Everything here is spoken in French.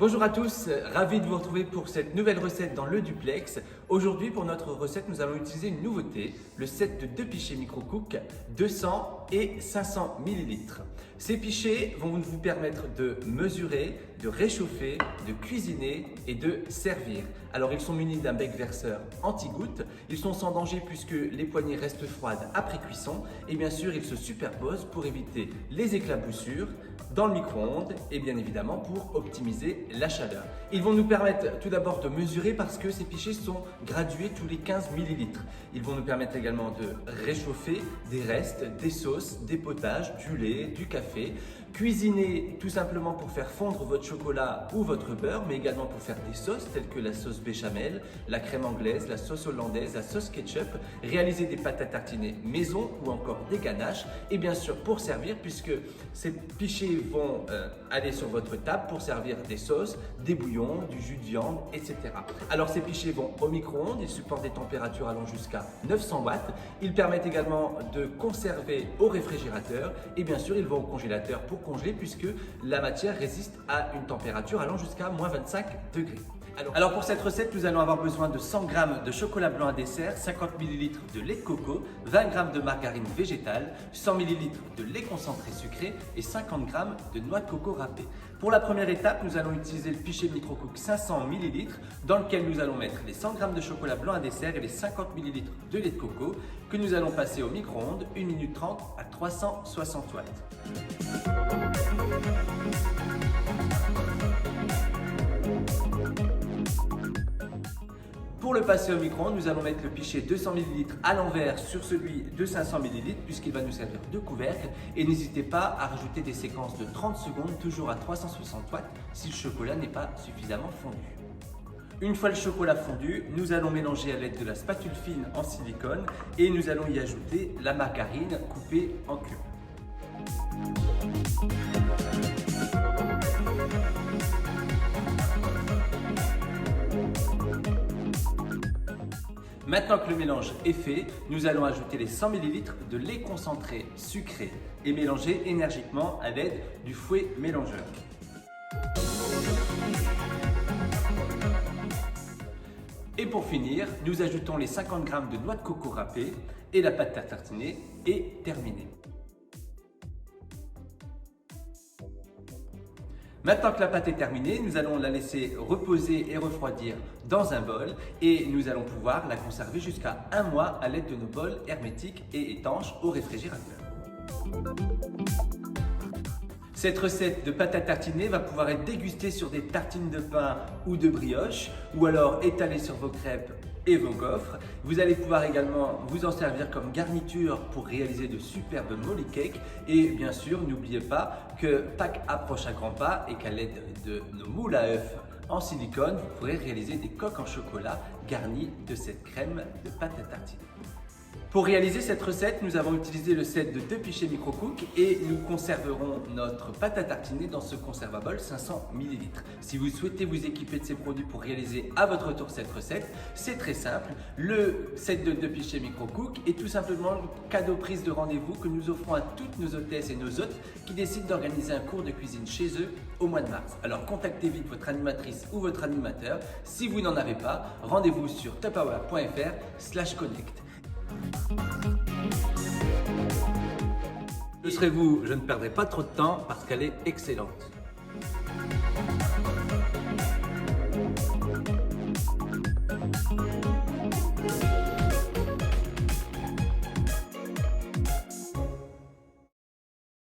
Bonjour à tous, ravi de vous retrouver pour cette nouvelle recette dans le duplex. Aujourd'hui pour notre recette nous allons utiliser une nouveauté, le set de 2 pichets Micro-Cook 200 et 500 ml. Ces pichets vont vous permettre de mesurer, de réchauffer, de cuisiner et de servir. Alors ils sont munis d'un bec verseur anti-goutte, ils sont sans danger puisque les poignées restent froides après cuisson et bien sûr ils se superposent pour éviter les éclaboussures dans le micro-ondes et bien évidemment pour optimiser la chaleur. Ils vont nous permettre tout d'abord de mesurer parce que ces pichets sont gradués tous les 15 ml. Ils vont nous permettre également de réchauffer des restes, des sauces, des potages, du lait, du café, cuisiner tout simplement pour faire fondre votre chocolat ou votre beurre, mais également pour faire des sauces telles que la sauce béchamel, la crème anglaise, la sauce hollandaise, la sauce ketchup, réaliser des pâtes à tartiner maison ou encore des ganaches et bien sûr pour servir puisque ces pichets vont aller sur votre table pour servir des sauces, des bouillons, du jus de viande, etc. Alors ces pichets vont au micro-ondes, ils supportent des températures allant jusqu'à 900 watts. Ils permettent également de conserver au réfrigérateur et bien sûr ils vont au congélateur pour congeler puisque la matière résiste à une température allant jusqu'à moins 25 degrés. Alors pour cette recette, nous allons avoir besoin de 100 g de chocolat blanc à dessert, 50 ml de lait de coco, 20 g de margarine végétale, 100 ml de lait concentré sucré et 50 g de noix de coco râpée. Pour la première étape, nous allons utiliser le pichet Micro-Cook 500 ml dans lequel nous allons mettre les 100 g de chocolat blanc à dessert et les 50 ml de lait de coco que nous allons passer au micro-ondes 1 minute 30 à 360 watts. Pour le passer au micro-ondes, nous allons mettre le pichet 200 ml à l'envers sur celui de 500 ml puisqu'il va nous servir de couvercle et n'hésitez pas à rajouter des séquences de 30 secondes toujours à 360 watts si le chocolat n'est pas suffisamment fondu. Une fois le chocolat fondu, nous allons mélanger à l'aide de la spatule fine en silicone et nous allons y ajouter la margarine coupée en cubes. Maintenant que le mélange est fait, nous allons ajouter les 100 ml de lait concentré sucré et mélanger énergiquement à l'aide du fouet mélangeur. Et pour finir, nous ajoutons les 50 g de noix de coco râpée et la pâte à tartiner et terminé. Maintenant que la pâte est terminée, nous allons la laisser reposer et refroidir dans un bol et nous allons pouvoir la conserver jusqu'à 1 mois à l'aide de nos bols hermétiques et étanches au réfrigérateur. Cette recette de pâte à tartiner va pouvoir être dégustée sur des tartines de pain ou de brioche ou alors étalée sur vos crêpes et vos gaufres. Vous allez pouvoir également vous en servir comme garniture pour réaliser de superbes molly cakes et bien sûr n'oubliez pas que Pâques approche à grands pas et qu'à l'aide de nos moules à œufs en silicone, vous pourrez réaliser des coques en chocolat garnies de cette crème de pâte à tartiner. Pour réaliser cette recette, nous avons utilisé le set de 2 pichets Micro-Cook et nous conserverons notre pâte à tartiner dans ce conservable 500 ml. Si vous souhaitez vous équiper de ces produits pour réaliser à votre tour cette recette, c'est très simple. Le set de 2 pichets Micro-Cook est tout simplement le cadeau prise de rendez-vous que nous offrons à toutes nos hôtesses et nos hôtes qui décident d'organiser un cours de cuisine chez eux au mois de mars. Alors contactez vite votre animatrice ou votre animateur. Si vous n'en avez pas, rendez-vous sur tupperware.fr/connect. Ce serez vous, je ne perdrai pas trop de temps parce qu'elle est excellente.